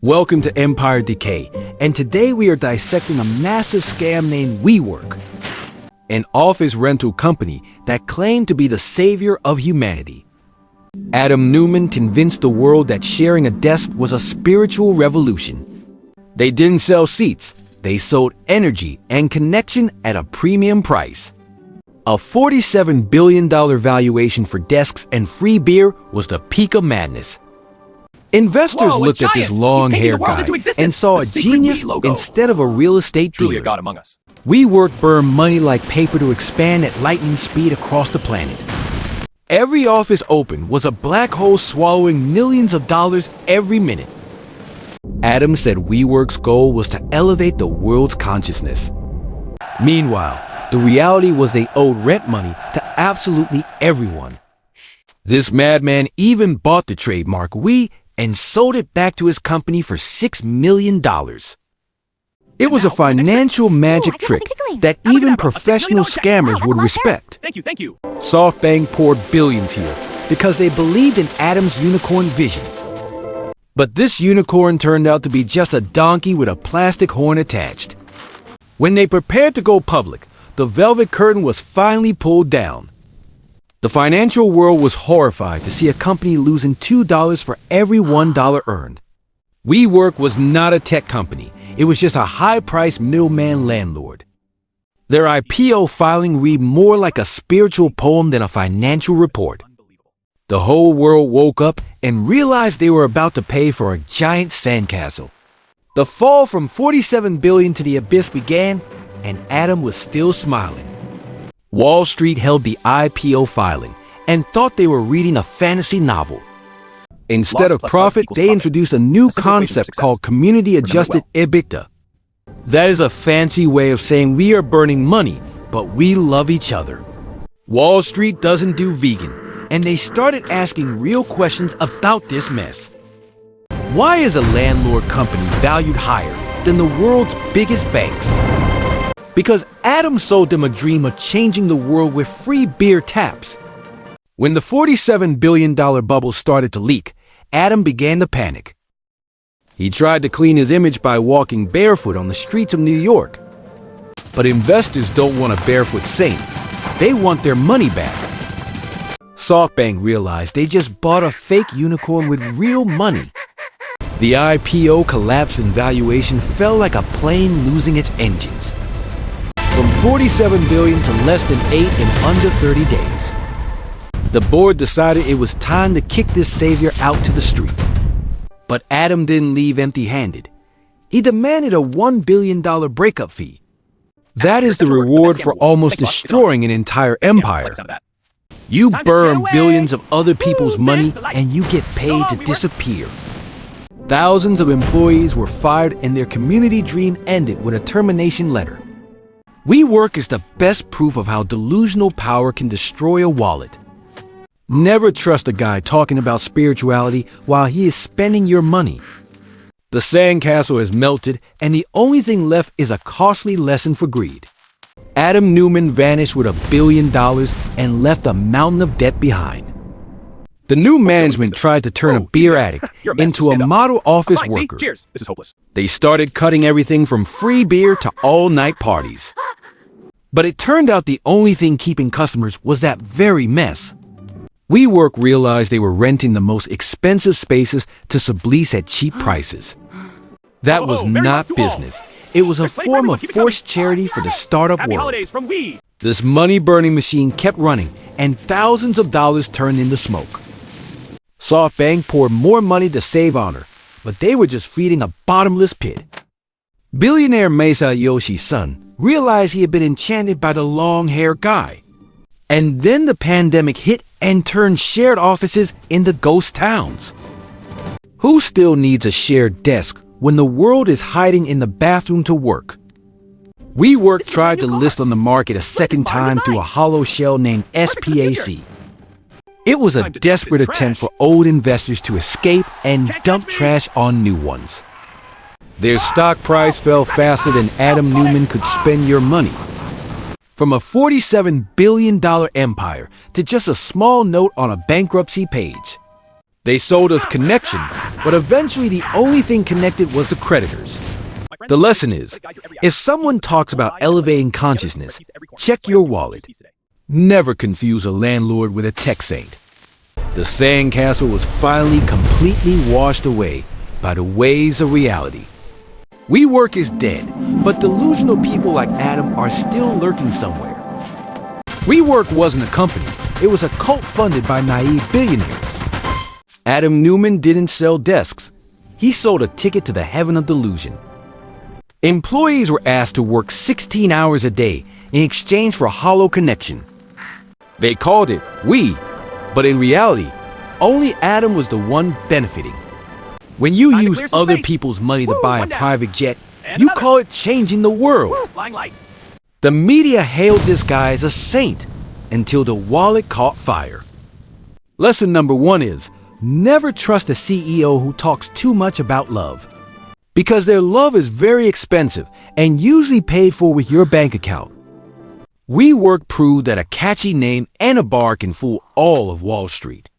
Welcome to Empire Decay, and today we are dissecting a massive scam named WeWork, an office rental company that claimed to be the savior of humanity. Adam Neumann convinced the world that sharing a desk was a spiritual revolution. They didn't sell seats, they sold energy and connection at a premium price. A $47 billion valuation for desks and free beer was the peak of madness. Investors looked at this long-haired guy and saw a genius instead of a real estate dealer. Truly a god among us. WeWork burned money like paper to expand at lightning speed across the planet. Every office open was a black hole swallowing millions of dollars every minute. Adam said WeWork's goal was to elevate the world's consciousness. Meanwhile, the reality was they owed rent money to absolutely everyone. This madman even bought the trademark We and sold it back to his company for $6 million. It was a financial magic trick that even professional scammers would respect. Thank you. SoftBank poured billions here because they believed in Adam's unicorn vision. But this unicorn turned out to be just a donkey with a plastic horn attached. When they prepared to go public, the velvet curtain was finally pulled down. The financial world was horrified to see a company losing $2 for every $1 earned. WeWork was not a tech company. It was just a high-priced middleman landlord. Their IPO filing read more like a spiritual poem than a financial report. The whole world woke up and realized they were about to pay for a giant sandcastle. The fall from $47 billion to the abyss began, and Adam was still smiling. Wall Street held the IPO filing and thought they were reading a fantasy novel. Instead of profit, they introduced a new concept called community-adjusted EBITDA. That is a fancy way of saying we are burning money, but we love each other. Wall Street doesn't do vegan, and they started asking real questions about this mess. Why is a landlord company valued higher than the world's biggest banks? Because Adam sold them a dream of changing the world with free beer taps. When the $47 billion bubble started to leak, Adam began to panic. He tried to clean his image by walking barefoot on the streets of New York. But investors don't want a barefoot saint. They want their money back. SoftBank realized they just bought a fake unicorn with real money. The IPO collapsed and valuation fell like a plane losing its engines. From $47 billion to less than 8 in under 30 days. The board decided it was time to kick this savior out to the street. But Adam didn't leave empty-handed. He demanded a $1 billion breakup fee. That is the reward for almost destroying an entire empire. You burn billions of other people's money and you get paid to disappear. Thousands of employees were fired and their community dream ended with a termination letter. WeWork is the best proof of how delusional power can destroy a wallet. Never trust a guy talking about spirituality while he is spending your money. The sandcastle has melted, and the only thing left is a costly lesson for greed. Adam Neumann vanished with $1 billion and left a mountain of debt behind. The new management tried to turn a beer addict into a model office worker. Cheers. This is hopeless. They started cutting everything from free beer to all-night parties. But it turned out the only thing keeping customers was that very mess. WeWork realized they were renting the most expensive spaces to sublease at cheap prices. That was not business. It was a form of forced charity for the startup Happy world. holidays from We. This money-burning machine kept running, and thousands of dollars turned into smoke. SoftBank poured more money to save honor, but they were just feeding a bottomless pit. Billionaire Masayoshi's son realized he had been enchanted by the long-haired guy. And then the pandemic hit and turned shared offices into ghost towns. Who still needs a shared desk when the world is hiding in the bathroom to work? WeWork tried to list on the market a second time through a hollow shell named SPAC. It was a desperate attempt for old investors to escape and dump trash on new ones. Their stock price fell faster than Adam Neumann could spend your money. From a $47 billion empire to just a small note on a bankruptcy page. They sold us connection, but eventually the only thing connected was the creditors. The lesson is, if someone talks about elevating consciousness, check your wallet. Never confuse a landlord with a tech saint. The sandcastle was finally completely washed away by the waves of reality. WeWork is dead, but delusional people like Adam are still lurking somewhere. WeWork wasn't a company, it was a cult funded by naive billionaires. Adam Neumann didn't sell desks, he sold a ticket to the heaven of delusion. Employees were asked to work 16 hours a day in exchange for a hollow connection. They called it We, but in reality, only Adam was the one benefiting. When you use other people's money to buy a private jet, you call it changing the world. The media hailed this guy as a saint until the wallet caught fire. Lesson number 1 is, never trust a CEO who talks too much about love. Because their love is very expensive and usually paid for with your bank account. WeWork proved that a catchy name and a bar can fool all of Wall Street.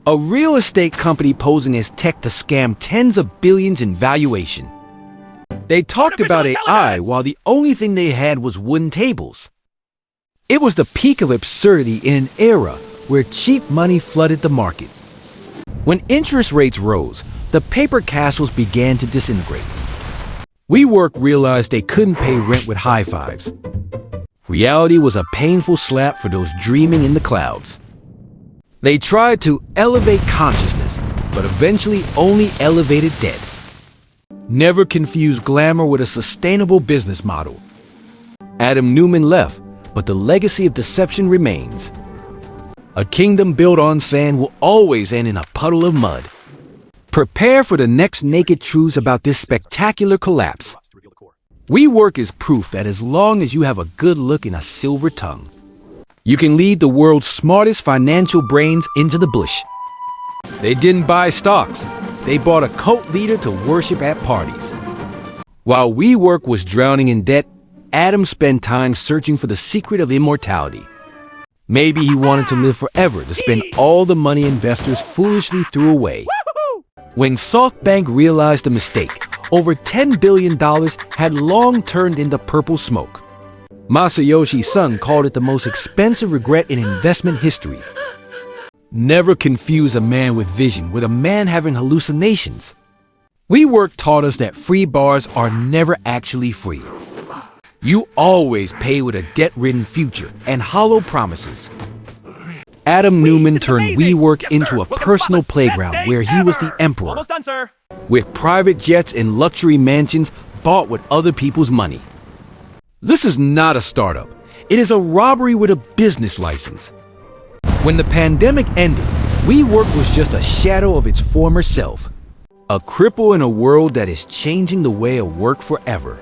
A real estate company posing as tech to scam tens of billions in valuation. They talked about AI while the only thing they had was wooden tables. It was the peak of absurdity in an era where cheap money flooded the market. When interest rates rose, the paper castles began to disintegrate. WeWork realized they couldn't pay rent with high fives. Reality was a painful slap for those dreaming in the clouds. They tried to elevate consciousness, but eventually only elevated debt. Never confuse glamour with a sustainable business model. Adam Neumann left, but the legacy of deception remains. A kingdom built on sand will always end in a puddle of mud. Prepare for the next naked truths about this spectacular collapse. WeWork is proof that as long as you have a good look and a silver tongue, you can lead the world's smartest financial brains into the bush. They didn't buy stocks. They bought a cult leader to worship at parties. While WeWork was drowning in debt, Adam spent time searching for the secret of immortality. Maybe he wanted to live forever to spend all the money investors foolishly threw away. When SoftBank realized the mistake, over $10 billion had long turned into purple smoke. Masayoshi Son called it the most expensive regret in investment history. Never confuse a man with vision with a man having hallucinations. WeWork taught us that free bars are never actually free. You always pay with a debt-ridden future and hollow promises. Adam Neumann turned WeWork into a personal playground where he was the emperor. Almost done, sir. With private jets and luxury mansions bought with other people's money. This is not a startup. It is a robbery with a business license. When the pandemic ended, WeWork was just a shadow of its former self. A cripple in a world that is changing the way of work forever.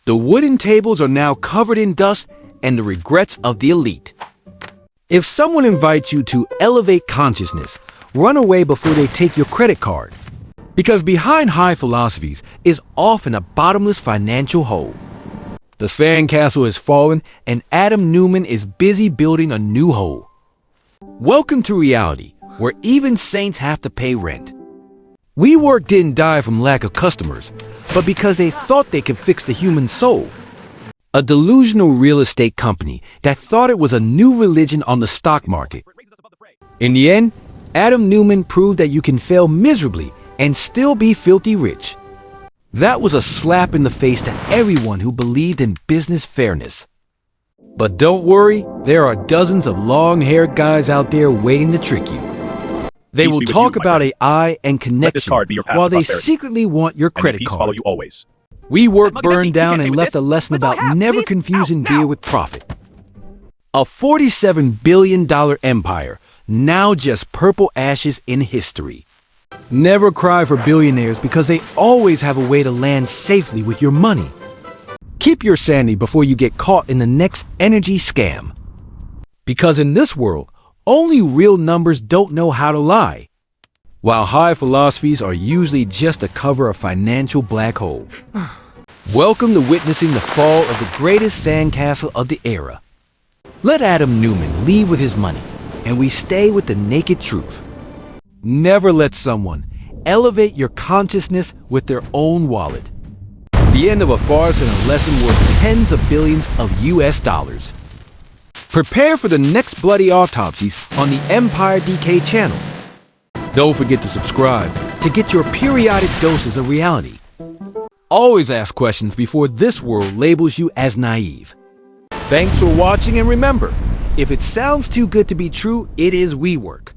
The wooden tables are now covered in dust and the regrets of the elite. If someone invites you to elevate consciousness, run away before they take your credit card. Because behind high philosophies is often a bottomless financial hole. The sandcastle has fallen and Adam Neumann is busy building a new hole. Welcome to reality, where even saints have to pay rent. WeWork didn't die from lack of customers, but because they thought they could fix the human soul. A delusional real estate company that thought it was a new religion on the stock market. In the end, Adam Neumann proved that you can fail miserably and still be filthy rich. That was a slap in the face to everyone who believed in business fairness. But don't worry, there are dozens of long-haired guys out there waiting to trick you. They will talk about AI and connection while they secretly want your credit card. Follow you always. WeWork burned down and left a lesson about never confusing beer with profit. A $47 billion empire, now just purple ashes in history. Never cry for billionaires because they always have a way to land safely with your money. Keep your sanity before you get caught in the next energy scam. Because in this world, only real numbers don't know how to lie. While high philosophies are usually just to cover a financial black hole. Welcome to witnessing the fall of the greatest sandcastle of the era. Let Adam Neumann lead with his money, and we stay with the naked truth. Never let someone elevate your consciousness with their own wallet. The end of a farce and a lesson worth tens of billions of US dollars. Prepare for the next bloody autopsies on the Empire Decay channel. Don't forget to subscribe to get your periodic doses of reality. Always ask questions before this world labels you as naive. Thanks for watching, and remember, if it sounds too good to be true, it is WeWork.